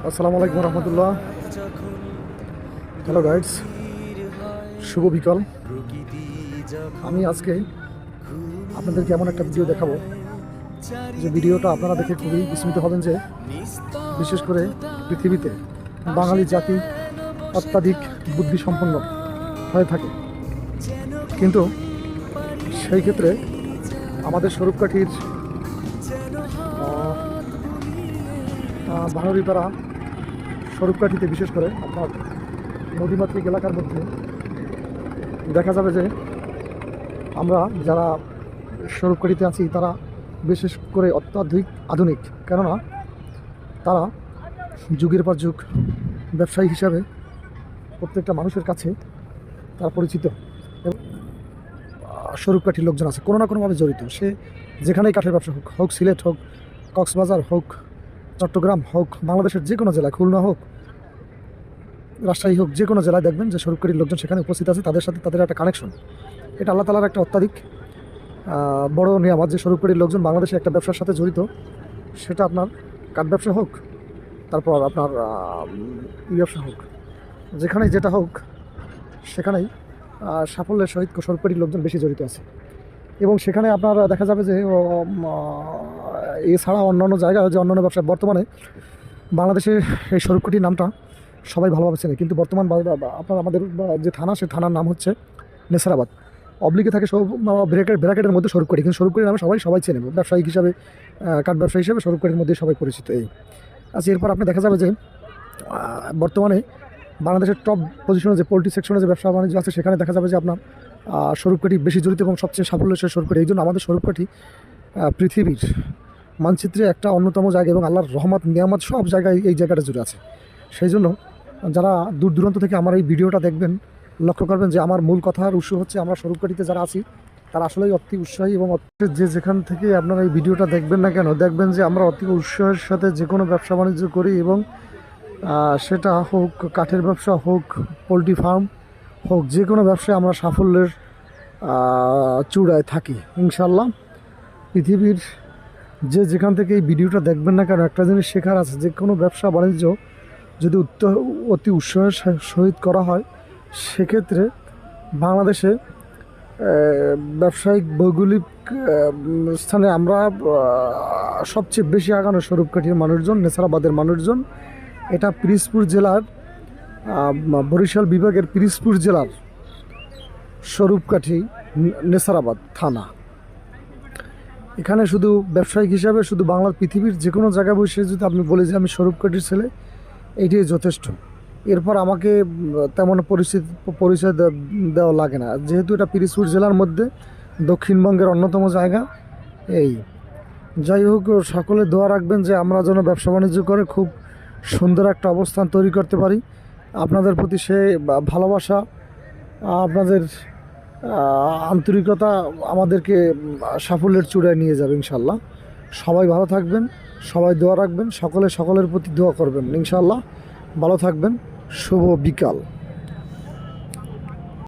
আসসালামু আলাইকুম রহমতুল্লাহ। Hello guides, শুভ বিকাল। আমি আজকে আপনাদেরকে এমন একটা ভিডিও দেখাবো যে ভিডিওটা আপনারা দেখে খুবই বিস্মিত হবেন যে বিশেষ করে পৃথিবীতে বাঙালি জাতি অত্যাধিক বুদ্ধিসম্পন্ন হয়ে থাকে, কিন্তু সেই ক্ষেত্রে আমাদের স্বরূপকাঠির বাঙালিপাড়া স্বরূপকাঠিতে বিশেষ করে আপনার নদীমাতৃক এলাকার মধ্যে দেখা যাবে যে আমরা যারা স্বরূপকাঠিতে আছি তারা বিশেষ করে অত্যাধিক আধুনিক, কেননা তারা যুগের পর যুগ ব্যবসায়ী হিসাবে প্রত্যেকটা মানুষের কাছে তারা পরিচিত এবং স্বরূপকাঠির লোকজন আছে কোনো না কোনোভাবে জড়িত। সে যেখানেই কাঠের ব্যবসা হোক, হোক সিলেট হোক, কক্সবাজার হোক, চট্টগ্রাম হোক, বাংলাদেশের যে কোনো জেলায়, খুলনা হোক, রাজশাহী হোক, যে কোনো জেলায় দেখবেন যে স্বরূপকাঠির লোকজন সেখানে উপস্থিত আছে। তাদের সাথে তাদের একটা কানেকশন, এটা আল্লাহ তাআলার একটা অত্যাধিক বড় নিয়ামত যে স্বরূপকাঠির লোকজন বাংলাদেশে একটা ব্যবসার সাথে জড়িত। সেটা আপনার কাঠ ব্যবসা হোক, তারপর আপনার ব্যবসা হোক, যেখানেই যেটা হোক সেখানেই সাফল্যের সহিত স্বরূপকাঠির লোকজন বেশি জড়িত আছে। এবং সেখানে আপনার দেখা যাবে যে এছাড়া অন্যান্য জায়গায় যে অন্যান্য ব্যবসা বর্তমানে বাংলাদেশে এই স্বরূপকাঠির নামটা সবাই ভালোভাবে চেনে, কিন্তু বর্তমান আপনার আমাদের যে থানা, সে থানার নাম হচ্ছে নেসারাবাদ। অবলিকে থাকে সব ব্র্যাকেটের মধ্যে স্বরূপকাঠি, কিন্তু স্বরূপকাঠির নামে সবাই চেনে ব্যবসায়িক হিসাবে, কাঠ ব্যবসায়ী হিসাবে স্বরূপকাঠির মধ্যে সবাই পরিচিত। এই আচ্ছা, এরপর আপনি দেখা যাবে যে বর্তমানে বাংলাদেশের টপ পজিশনে যে পোলট্রি সেকশনে যে ব্যবসা বাণিজ্য আছে সেখানে দেখা যাবে যে আপনার স্বরূপকাঠি বেশি জড়িত এবং সবচেয়ে সাফল্যের স্বরূপকাঠি। এই জন্য আমাদের স্বরূপকাঠি পৃথিবীর মানচিত্রে একটা অন্যতম জায়গা এবং আল্লাহর রহমত নিয়ামত সব জায়গায় এই জায়গাটা জুড়ে আছে। সেই জন্য যারা দূর দূরান্ত থেকে আমার এই ভিডিওটা দেখবেন, লক্ষ্য করবেন যে আমার মূল কথার উৎস হচ্ছে আমরা স্বরূপকাঠিতে যারা আছি তারা আসলেই অতি উৎসাহী এবং যে যেখান থেকে আপনারা এই ভিডিওটা দেখবেন না কেন, দেখবেন যে আমরা অতি উৎসাহের সাথে যে কোনো ব্যবসা বাণিজ্য করি, এবং সেটা হোক কাঠের ব্যবসা হোক, পোলট্রি ফার্ম হোক, যে কোনো ব্যবসায় আমরা সাফল্যের চূড়ায় থাকি ইনশাল্লাহ। পৃথিবীর যে যেখান থেকে এই ভিডিওটা দেখবেন না কেন, একটা জিনিস শেখার আছে, যে কোনো ব্যবসা বাণিজ্য যদি অতি উৎসাহের সহিত করা হয়, সেক্ষেত্রে বাংলাদেশে ব্যবসায়িক ভৌগোলিক স্থানে আমরা সবচেয়ে বেশি আগানো স্বরূপকাঠির মানুষজন, নেসারাবাদের মানুষজন। এটা পিরিজপুর জেলার বরিশাল বিভাগের পিরিজপুর জেলার স্বরূপকাঠি নেসারাবাদ থানা। এখানে শুধু ব্যবসায়িক হিসাবে শুধু বাংলার পৃথিবীর যে কোনো জায়গায় বসে যদি আপনি বলে যে আমি স্বরূপকাঠির ছেলে, এইটাই যথেষ্ট। এরপর আমাকে তেমন পরিচয় দেওয়া লাগে না, যেহেতু এটা পিরিজপুর জেলার মধ্যে দক্ষিণবঙ্গের অন্যতম জায়গা। এই যাই হোক, সকলে দোয়া রাখবেন যে আমরা যেন ব্যবসা বাণিজ্য করে খুব সুন্দর একটা অবস্থান তৈরি করতে পারি। আপনাদের প্রতি সে ভালোবাসা, আপনাদের আন্তরিকতা আমাদেরকে সাফল্যের চূড়ায় নিয়ে যাবে ইনশাল্লাহ। সবাই ভালো থাকবেন, সবাই দোয়া রাখবেন, সকলের প্রতি দোয়া করবেন ইনশাল্লাহ। ভালো থাকবেন, শুভ বিকাল।